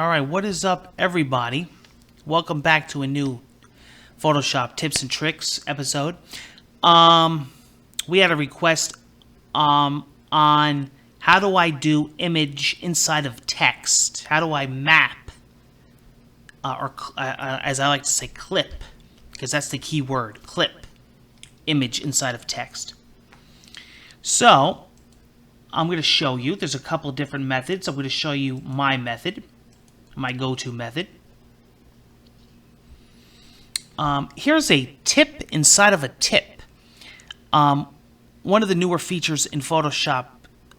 Alright, what is up, everybody? Welcome back to a new Photoshop tips and tricks episode. We had a request on how do I do image inside of text? How do I map, or as I like to say, clip, because that's the key word, clip, image inside of text. So, I'm going to show you. There's a couple different methods. I'm going to show you my method, my go-to method. Here's a tip inside of a tip. One of the newer features in Photoshop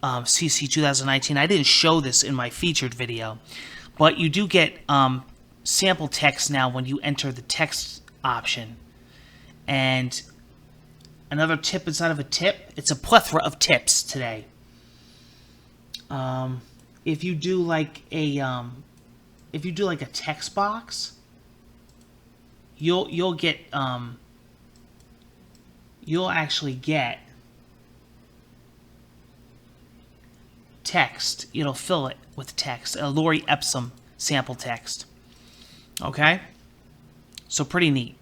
CC 2019, I didn't show this in my featured video, but you do get sample text now when you enter the text option. And another tip inside of a tip, it's a plethora of tips today. If you do like a text box, you'll actually get text. It'll fill it with text, a Lori Epsom sample text. Okay, so pretty neat.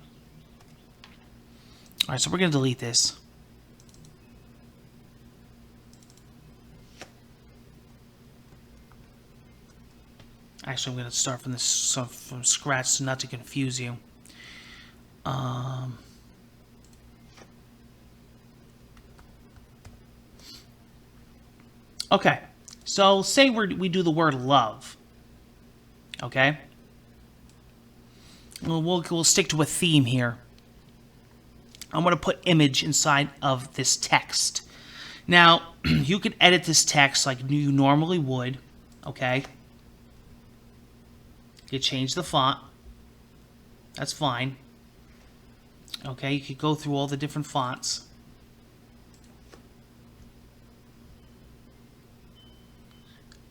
All right, so we're gonna delete this. Actually, I'm going to start from from scratch, so not to confuse you. Okay, so say we do the word love. Okay, we'll stick to a theme here. I'm going to put image inside of this text. Now, you can edit this text like you normally would. Okay. You change the font. That's fine. Okay, you could go through all the different fonts.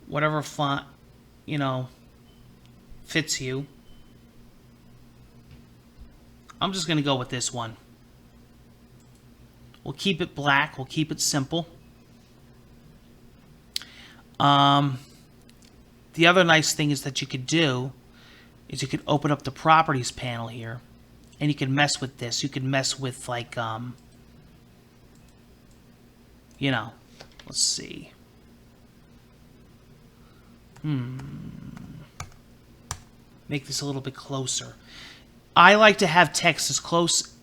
Whatever font, fits you. I'm just going to go with this one. We'll keep it black. We'll keep it simple. The other nice thing is that you could do is you could open up the properties panel here, and you can mess with this. You can mess with, like, let's see. Make this a little bit closer. I like to have text as close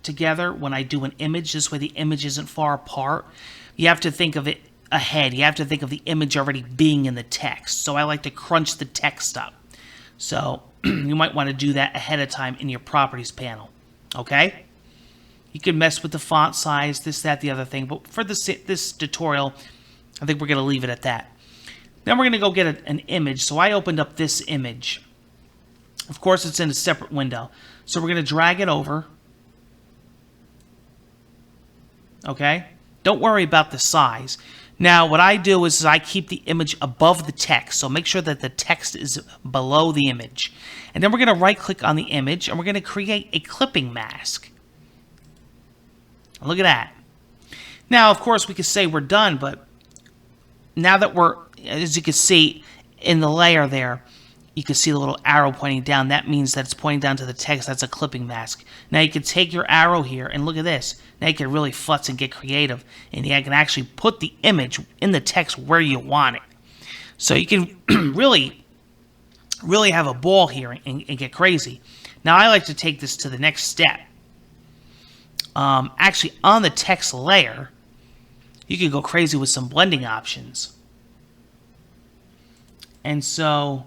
together when I do an image. This way the image isn't far apart. You have to think of it ahead. You have to think of the image already being in the text. So I like to crunch the text up. So you might want to do that ahead of time in your properties panel. Okay? You can mess with the font size, this, that, the other thing. But for this tutorial, I think we're going to leave it at that. Then we're going to go get an image. So I opened up this image. Of course, it's in a separate window. So we're going to drag it over. Okay? Don't worry about the size. Now, what I do is I keep the image above the text. So make sure that the text is below the image. And then we're going to right-click on the image, and we're going to create a clipping mask. Look at that. Now, of course, we could say we're done, but now that as you can see in the layer there, you can see the little arrow pointing down. That means that it's pointing down to the text. That's a clipping mask. Now you can take your arrow here and look at this. Now you can really futz and get creative. And you can actually put the image in the text where you want it. So you can really have a ball here and get crazy. Now I like to take this to the next step. Actually, on the text layer, you can go crazy with some blending options. And so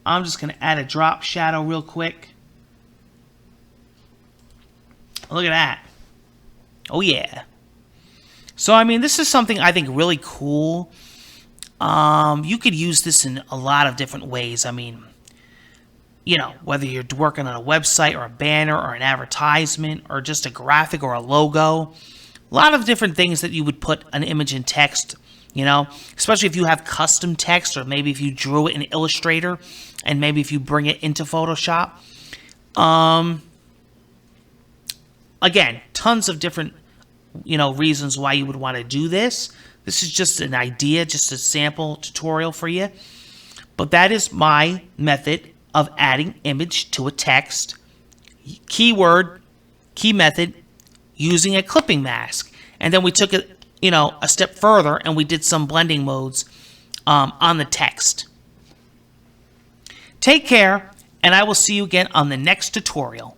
I'm just going to add a drop shadow real quick. Look at that. Oh, yeah. So, I mean, this is something I think really cool. You could use this in a lot of different ways. I mean, whether you're working on a website or a banner or an advertisement or just a graphic or a logo. A lot of different things that you would put an image in text. Especially if you have custom text, or maybe if you drew it in Illustrator and maybe if you bring it into Photoshop. Again, tons of different, reasons why you would want to do this. This is just an idea, just a sample tutorial for you. But that is my method of adding image to a text. Keyword, key method, using a clipping mask. And then we took it, a step further and we did some blending modes on the text. Take care, and I will see you again on the next tutorial.